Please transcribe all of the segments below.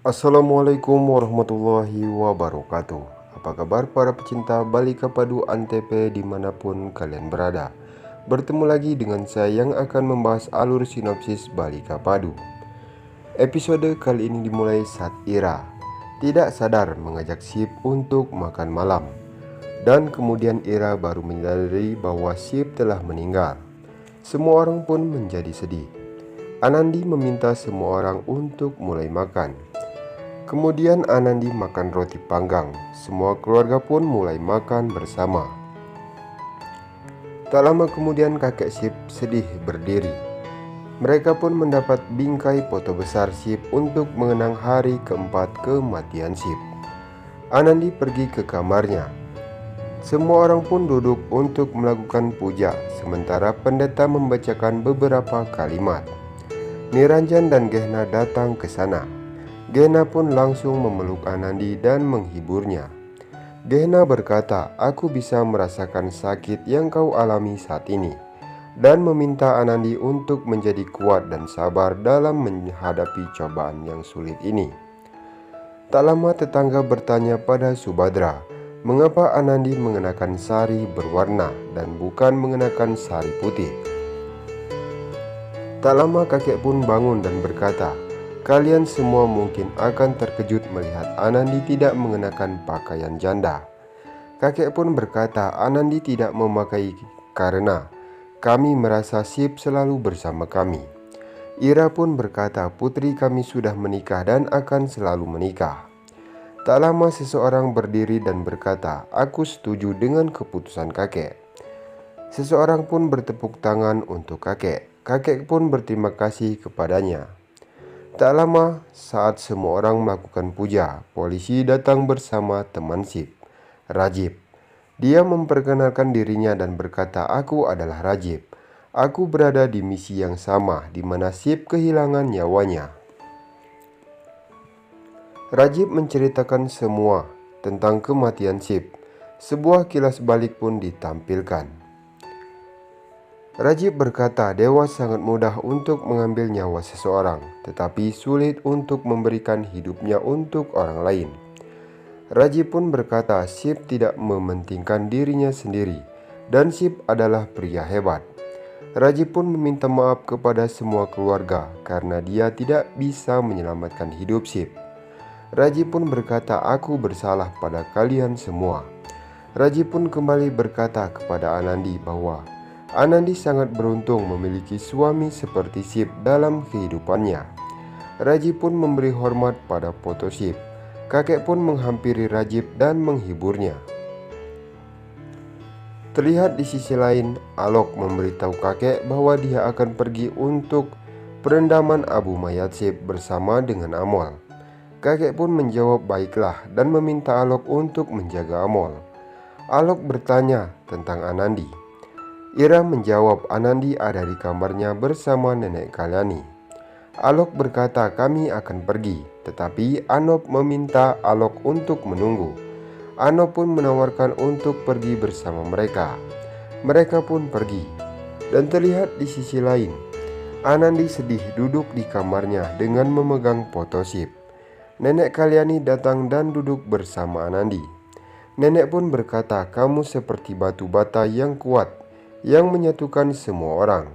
Assalamualaikum warahmatullahi wabarakatuh. Apa kabar para pecinta Balika Padu Antp dimanapun kalian berada. Bertemu lagi dengan saya yang akan membahas alur sinopsis Balika Padu. Episode kali ini dimulai saat Ira tidak sadar mengajak Sip untuk makan malam. Dan kemudian Ira baru menyadari bahwa Sip telah meninggal. Semua orang pun menjadi sedih. Anandi meminta semua orang untuk mulai makan. Kemudian Anandi makan roti panggang. Semua keluarga pun mulai makan bersama. Tak lama kemudian kakek Sip sedih berdiri. Mereka pun mendapat bingkai foto besar Sip untuk mengenang hari keempat kematian Sip. Anandi pergi ke kamarnya. Semua orang pun duduk untuk melakukan puja, sementara pendeta membacakan beberapa kalimat. Niranjan dan Gehna datang ke sana. Gehna pun langsung memeluk Anandi dan menghiburnya. Gehna berkata, "Aku bisa merasakan sakit yang kau alami saat ini," dan meminta Anandi untuk menjadi kuat dan sabar dalam menghadapi cobaan yang sulit ini. Tak lama tetangga bertanya pada Subadra, mengapa Anandi mengenakan sari berwarna dan bukan mengenakan sari putih. Tak lama kakek pun bangun dan berkata, "Kalian semua mungkin akan terkejut melihat Anandi tidak mengenakan pakaian janda." Kakek pun berkata, "Anandi tidak memakai karena kami merasa Sip selalu bersama kami." Ira pun berkata, "Putri kami sudah menikah dan akan selalu menikah." Tak lama seseorang berdiri dan berkata, "Aku setuju dengan keputusan kakek." Seseorang pun bertepuk tangan untuk kakek. Kakek pun berterima kasih kepadanya. Tak lama, saat semua orang melakukan puja, polisi datang bersama teman Sip, Rajib. Dia memperkenalkan dirinya dan berkata, "Aku adalah Rajib. Aku berada di misi yang sama di mana Sip kehilangan nyawanya." Rajib menceritakan semua tentang kematian Sip. Sebuah kilas balik pun ditampilkan. Rajib berkata, dewa sangat mudah untuk mengambil nyawa seseorang, tetapi sulit untuk memberikan hidupnya untuk orang lain. Rajib pun berkata, Sip tidak mementingkan dirinya sendiri, dan Sip adalah pria hebat. Rajib pun meminta maaf kepada semua keluarga karena dia tidak bisa menyelamatkan hidup Sip. Rajib pun berkata, "Aku bersalah pada kalian semua." Rajib pun kembali berkata kepada Anandi bahwa Anandi sangat beruntung memiliki suami seperti Sip dalam kehidupannya. Rajib pun memberi hormat pada foto Sip. Kakek pun menghampiri Rajib dan menghiburnya. Terlihat di sisi lain, Alok memberitahu kakek bahwa dia akan pergi untuk perendaman abu mayat Sip bersama dengan Amol. Kakek pun menjawab baiklah dan meminta Alok untuk menjaga Amol. Alok bertanya tentang Anandi. Ira menjawab Anandi ada di kamarnya bersama nenek Kalyani. Alok berkata kami akan pergi, tetapi Anop meminta Alok untuk menunggu. Anop pun menawarkan untuk pergi bersama mereka. Mereka pun pergi. Dan terlihat di sisi lain, Anandi sedih duduk di kamarnya dengan memegang foto Sip. Nenek Kalyani datang dan duduk bersama Anandi. Nenek pun berkata, "Kamu seperti batu bata yang kuat yang menyatukan semua orang."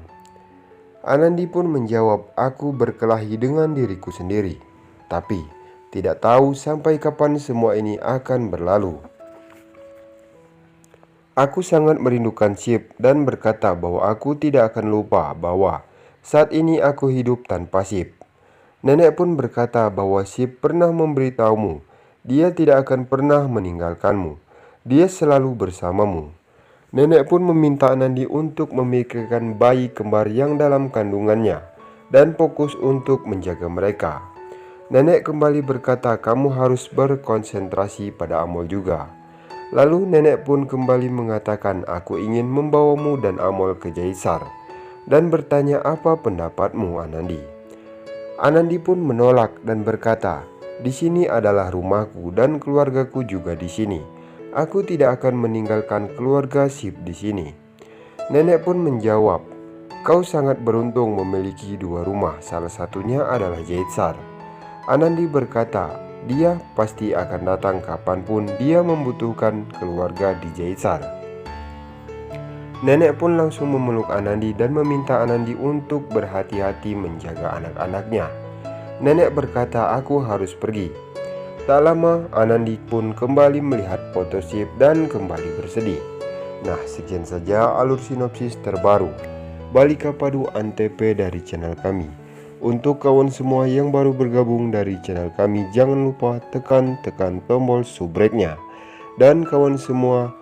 Anandi pun menjawab, "Aku berkelahi dengan diriku sendiri, tapi tidak tahu sampai kapan semua ini akan berlalu. Aku sangat merindukan Sip dan berkata bahwa aku tidak akan lupa bahwa saat ini aku hidup tanpa Sip." Nenek pun berkata bahwa Sip pernah memberitahumu, dia tidak akan pernah meninggalkanmu, dia selalu bersamamu. Nenek pun meminta Anandi untuk memikirkan bayi kembar yang dalam kandungannya dan fokus untuk menjaga mereka. Nenek kembali berkata, "Kamu harus berkonsentrasi pada Amol juga." Lalu nenek pun kembali mengatakan, "Aku ingin membawamu dan Amol ke Jaisar," dan bertanya, "Apa pendapatmu, Anandi?" Anandi pun menolak dan berkata, "Di sini adalah rumahku dan keluargaku juga di sini. Aku tidak akan meninggalkan keluarga Sip di sini." Nenek pun menjawab, "Kau sangat beruntung memiliki dua rumah, salah satunya adalah Jaitsar." Anandi berkata, dia pasti akan datang kapanpun dia membutuhkan keluarga di Jaisal. Nenek pun langsung memeluk Anandi dan meminta Anandi untuk berhati-hati menjaga anak-anaknya. Nenek berkata, aku harus pergi. Tak lama, Anandi pun kembali melihat foto Sip dan kembali bersedih. Nah, sekian saja alur sinopsis terbaru Balika Padu Antep dari channel kami. Untuk kawan semua yang baru bergabung dari channel kami, jangan lupa tekan tombol subscribe-nya. Dan kawan semua,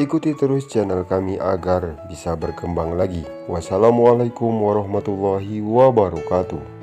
ikuti terus channel kami agar bisa berkembang lagi. Wassalamualaikum warahmatullahi wabarakatuh.